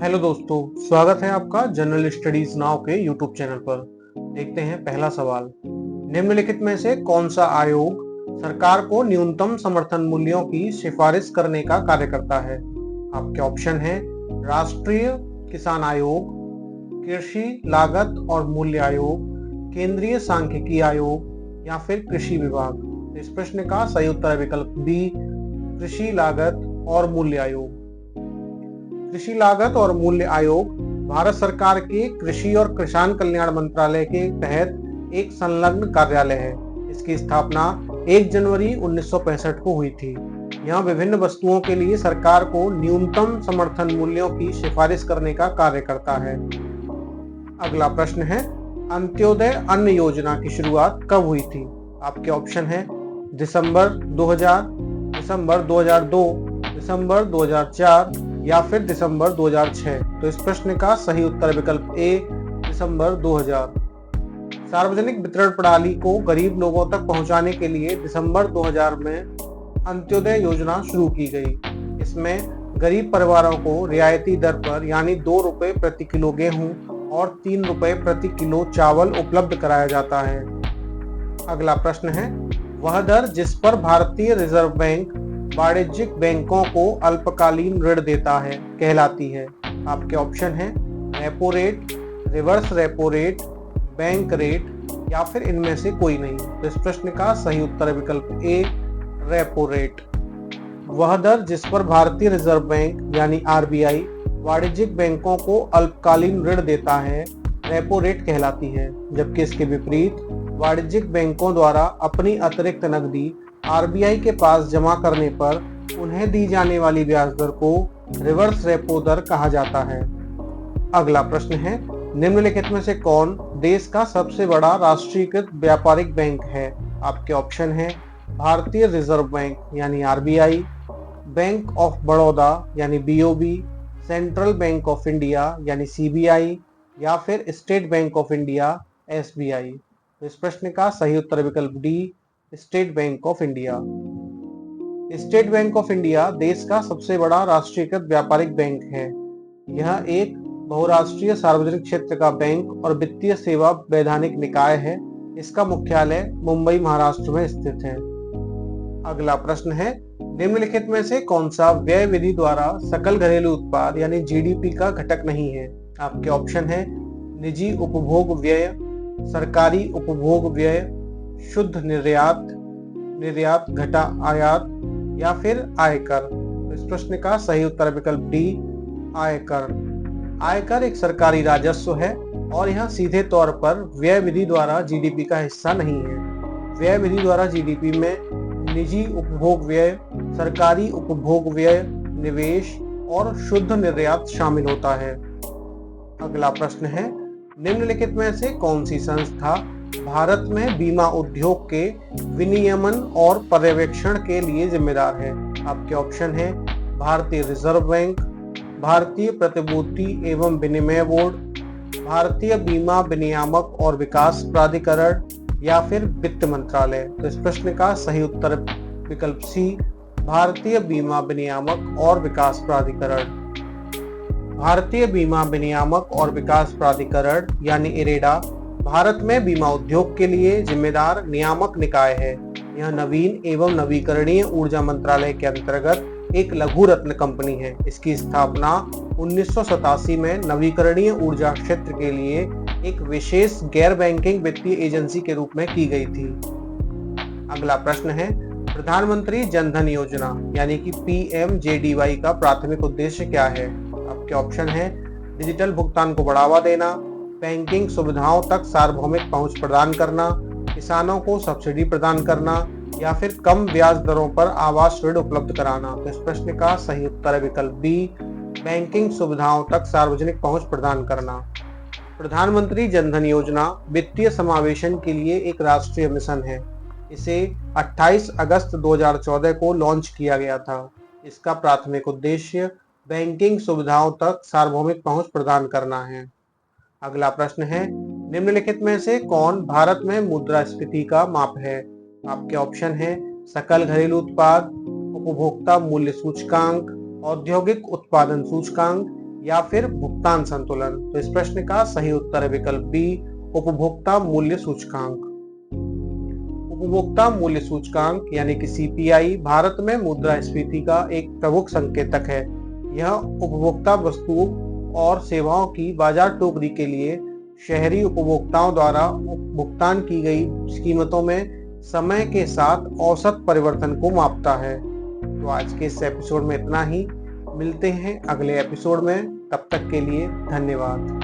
Hello दोस्तों, स्वागत है आपका जनरल स्टडीज नाउ के यूट्यूब चैनल पर। देखते हैं पहला सवाल। निम्नलिखित में से कौन सा आयोग सरकार को न्यूनतम समर्थन मूल्यों की सिफारिश करने का कार्य करता है? आपके ऑप्शन हैं राष्ट्रीय किसान आयोग, कृषि लागत और मूल्य आयोग, केंद्रीय सांख्यिकी आयोग या फिर कृषि विभाग। इस प्रश्न का सही उत्तर है विकल्प बी, कृषि लागत और मूल्य आयोग। कृषि लागत और मूल्य आयोग भारत सरकार के कृषि और किसान कल्याण मंत्रालय के तहत एक संलग्न कार्यालय है। इसकी स्थापना 1 जनवरी 1965 को हुई थी। यह विभिन्न वस्तुओं के लिए सरकार को न्यूनतम समर्थन मूल्यों की सिफारिश करने का कार्य करता है। अगला प्रश्न है, अंत्योदय अन्न योजना की शुरुआत कब हुई थी? आपके ऑप्शन है दिसंबर 2000, दिसंबर 2002, दिसंबर 2004 या फिर दिसंबर 2006। तो इस प्रश्न का सही उत्तर विकल्प ए, दिसंबर 2000। सार्वजनिक वितरण प्रणाली को गरीब लोगों तक पहुंचाने के लिए दिसंबर 2000 में अंत्योदय योजना शुरू की गई। इसमें गरीब परिवारों को रियायती दर पर यानी 2 रुपए प्रति किलो गेहूं और 3 रुपए प्रति किलो चावल उपलब्ध कराया जाता है। अगला प्रश्न है, वह दर जिस पर भारतीय रिजर्व बैंक वाणिज्यिक बैंकों को अल्पकालीन ऋण देता है कहलाती है? आपके ऑप्शन हैं repo rate, reverse repo rate, bank rate या फिर इनमें से कोई नहीं। तो इस प्रश्न का सही उत्तर विकल्प ए, रेपो रेट। वह दर जिस पर भारतीय रिजर्व बैंक यानी आरबीआई वाणिज्यिक बैंकों को अल्पकालीन ऋण देता है रेपो रेट कहलाती है, जबकि इसके विपरीत वाणिज्यिक बैंकों द्वारा अपनी अतिरिक्त नकदी आरबीआई के पास जमा करने पर उन्हें दी जाने वाली ब्याज दर को रिवर्स रेपो दर कहा जाता है। अगला प्रश्न है, निम्नलिखित में से कौन देश का सबसे बड़ा राष्ट्रीयकृत व्यापारिक बैंक है? आपके ऑप्शन है भारतीय रिजर्व बैंक यानी आरबीआई, बैंक ऑफ बड़ौदा यानी BOB, central bank of India यानी सीबीआई या फिर state bank of India SBI. तो इस प्रश्न का सही उत्तर विकल्प D, state bank of India. State bank of India देश का सबसे बड़ा राष्ट्रीयकृत व्यापारिक बैंक है। यह एक बहुराष्ट्रीय सार्वजनिक क्षेत्र का बैंक और वित्तीय सेवा वैधानिक निकाय है। इसका मुख्यालय मुंबई, महाराष्ट्र में स्थित है। अगला प्रश्न है, निम्नलिखित में से कौन सा व्यय विधि द्वारा सकल घरेलू उत्पाद यानी जीडीपी का घटक नहीं है? आपके ऑप्शन है निजी उपभोग व्यय, सरकारी उपभोग व्यय, शुद्ध निर्यात, निर्यात घटा आयात या फिर आयकर। तो इस प्रश्न का सही उत्तर विकल्प डी, आयकर। आयकर एक सरकारी राजस्व है और यह सीधे तौर पर व्यय विधि द्वारा जीडीपी का हिस्सा नहीं है। व्यय विधि द्वारा जीडीपी में निजी उपभोग व्यय, सरकारी उपभोग व्यय, निवेश और शुद्ध निर्यात शामिल होता है। अगला प्रश्न है, निम्नलिखित में से कौन सी संस्था भारत में बीमा उद्योग के विनियमन और पर्यवेक्षण के लिए जिम्मेदार है? आपके ऑप्शन है भारतीय रिजर्व बैंक, भारतीय प्रतिभूति एवं विनिमय बोर्ड, भारतीय बीमा विनियामक और विकास प्राधिकरण या फिर वित्त मंत्रालय। तो इस प्रश्न का सही उत्तर विकल्प सी, भारतीय बीमा विनियामक और विकास प्राधिकरण। भारतीय बीमा विनियामक और विकास प्राधिकरण यानी इरेडा भारत में बीमा उद्योग के लिए जिम्मेदार नियामक निकाय है। यह नवीन एवं नवीकरणीय ऊर्जा मंत्रालय के अंतर्गत एक लघु रत्न कंपनी है। इसकी स्थापना 1987 में नवीकरणीय ऊर्जा क्षेत्र के लिए एक विशेष गैर बैंकिंग वित्तीय एजेंसी के रूप में की गई थी। अगला प्रश्न है, प्रधानमंत्री जन धन योजना यानी कि पीएमजेडीवाई का प्राथमिक उद्देश्य क्या है? आपके ऑप्शन है डिजिटल भुगतान को बढ़ावा देना, बैंकिंग सुविधाओं तक सार्वभौमिक पहुंच प्रदान करना, किसानों को सब्सिडी प्रदान करना या फिर कम ब्याज दरों पर आवास ऋण उपलब्ध कराना। तो इस प्रश्न का सही उत्तर है विकल्प बी, बैंकिंग सुविधाओं तक सार्वजनिक पहुंच प्रदान करना। प्रधानमंत्री जन धन योजना वित्तीय समावेशन के लिए एक राष्ट्रीय मिशन है। इसे 28 अगस्त 2014 को लॉन्च किया गया था। इसका प्राथमिक उद्देश्य बैंकिंग सुविधाओं तक सार्वभौमिक पहुंच प्रदान करना है। अगला प्रश्न है, निम्नलिखित में से कौन भारत में मुद्रास्फीति का माप है? आपके ऑप्शन है सकल घरेलू उत्पाद, उपभोक्ता मूल्य सूचकांक, औद्योगिक उत्पादन सूचकांक या फिर भुगतान संतुलन? तो इस प्रश्न का सही उत्तर है विकल्प बी, उपभोक्ता मूल्य सूचकांक। उपभोक्ता मूल्य सूचकांक यानी कि सीपीआई भारत में मुद्रास्फीति का एक प्रमुख संकेतक है। यह उपभोक्ता वस्तुओं और सेवाओं की बाजार टोकरी के लिए शहरी उपभोक्ताओं द्वारा भुगतान की गई कीमतों में समय के साथ औसत परिवर्तन को मापता है। तो आज के इस एपिसोड में इतना ही। मिलते हैं अगले एपिसोड में, तब तक के लिए धन्यवाद।